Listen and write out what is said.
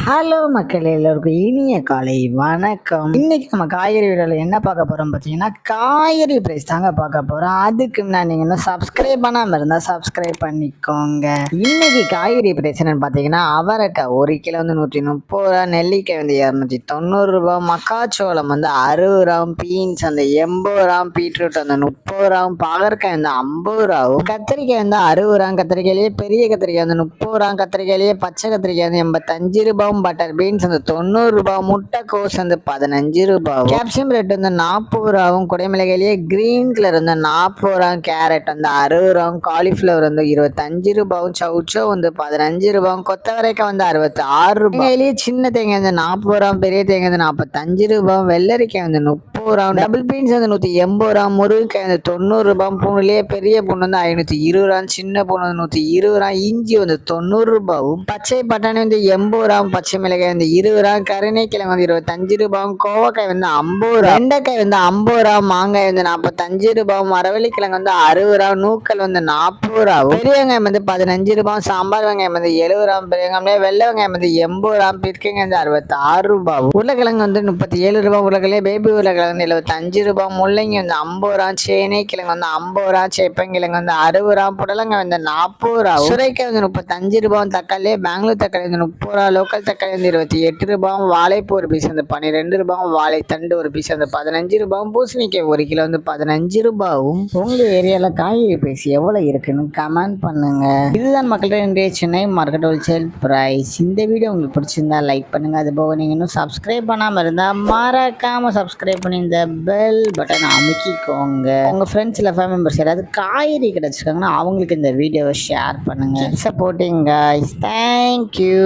Hello மக்களே, எல்லோருக்கும் இனிய காலை வணக்கம். இன்னைக்கு நம்ம காய்கறி வீடியோவில் என்ன பார்க்க போகிறோம் பார்த்தீங்கன்னா, காய்கறி பிரைஸ் தாங்க பார்க்க போகிறோம். அதுக்கு முன்னாடி நீங்கள் இன்னும் சப்ஸ்கிரைப் பண்ணாமல் இருந்தால் சப்ஸ்கிரைப் பண்ணிக்கோங்க. இன்னைக்கு காய்கறி பிரைஸ் என்னன்னு பார்த்தீங்கன்னா, அவரைக்காய் 1 கிலோ வந்து 130 ரூபா, நெல்லிக்காய் வந்து 290 ரூபா, மக்காச்சோளம் வந்து 60 ரூபா, பீன்ஸ் வந்து 80 ரூபா, பீட்ரூட் வந்து 30 ரூபா, பாகற்காய் வந்து 50 ரூபாவும், கத்திரிக்காய் வந்து 60 ரூபா, கத்திரிக்காயிலேயே பெரிய கத்திரிக்காய் வந்து 30 ரூபா, கத்திரிக்காயிலேயே பச்சை கத்திரிக்காய் வந்து 85 ரூபா, பட்டர் பீன்ஸ் வந்து 90 ரூபா, முட்டைக்கோஸ் வந்து 15 ரூபா, கேப்சியம் ரேட் வந்து 40 ரூபாவும், குடைமிளகாயிலேயே கிரீன் கலர் வந்து 40 ரூபா, கேரட் வந்து 60 ரூபா, காலிஃபிளவர் வந்து 25 ரூபாவும், சவுச்சோ வந்து 15 ரூபாவும், கொத்தவரைக்காய் வந்து 66 ரூபாய், தேங்காயிலேயே சின்ன தேங்காய் வந்து 40 ரூபா, பெரிய தேங்காய் வந்து 45 ரூபா, வெள்ளரிக்காய் வந்து 30 ரூபா, டபுள் பீன்ஸ் வந்து 180 ரூபா, முருங்கைக்காய் வந்து 90 ரூபா, பூண்டுலேயே பெரிய பூண்டு வந்து 520 ரூபா, சின்ன பூண்டு வந்து 120 ரூபா, இஞ்சி வந்து 90 ரூபாவும், பச்சை பட்டாணி வந்து 80 ரூபா, பச்சை மிளகாய் வந்து 20 ரூபா, கருணைக்கிழங்கு வந்து 25 ரூபா, கோவக்காய் வந்து 50 ரூபா, வெண்டைக்காய் வந்து 50 ரூபா, மாங்காய் வந்து 45 ரூபா, மரவள்ளிக்கிழங்கு வந்து 60 ரூபா, நூக்கல் வந்து 40 ரூபா, பெரிய வெங்காயம் வந்து 15 ரூபா, சாம்பார் வெங்காயம் வந்து 70 ரூபா, பெரிய வெங்காயம் வெள்ளை வெங்காயம் வந்து 80 ரூபா, பிற்கைங்க வந்து 66 ரூபா, உருளைக்கிழங்கு வந்து 37 ரூபா, உருளைக்கிழங்கு பேபி உருளைக்கிழங்கு வந்து 75 ரூபா, முள்ளங்கி வந்து 50 ரூபா, சேனை கிழங்கு வந்து 50 ரூபா, சேப்பங்கிழங்கு வந்து 60 ரூபா, புடலங்காய் வந்து 40 ரூபா, சுரைக்காய் வந்து 35 ரூபா, தக்காளி பெங்களூர் தக்காளி வந்து 30 ரூபா, லோக்கல் தக்காளி வந்து 28 ரூபா, வாழைப்பூ ஒரு பீஸ் வந்து 12 ரூபா, வாழைத்தண்டு ஒரு பீஸ் வந்து 15 ரூபா, பூசணிக்காய் 1 கிலோ வந்து 15 ரூபாவும். உங்க ஏரியால காய்கறி பிரைஸ் எவ்வளவு இருக்குன்னு கமெண்ட் பண்ணுங்க. இதுதான் மக்கள்கிட்ட இன்றைய சென்னை மார்க்கெட் ஹோல்சேல் பிரைஸ். இந்த வீடியோ உங்களுக்கு பிடிச்சிருந்தா லைக் பண்ணுங்க. அது போக நீங்க இன்னும் சப்ஸ்கிரைப் பண்ணாம இருந்தா மறக்காம சப்ஸ்கிரைப் பண்ணி இந்த பெல் பட்டன் அமுக்கிக்கோங்க. உங்க ஃப்ரெண்ட்ஸ் இல்லை ஃபேமிலி மெம்பர்ஸ் யாராவது காய்கறி கிடைச்சிருக்காங்கன்னா அவங்களுக்கு இந்த வீடியோவை ஷேர் பண்ணுங்க. Supporting guys. தேங்க்யூ.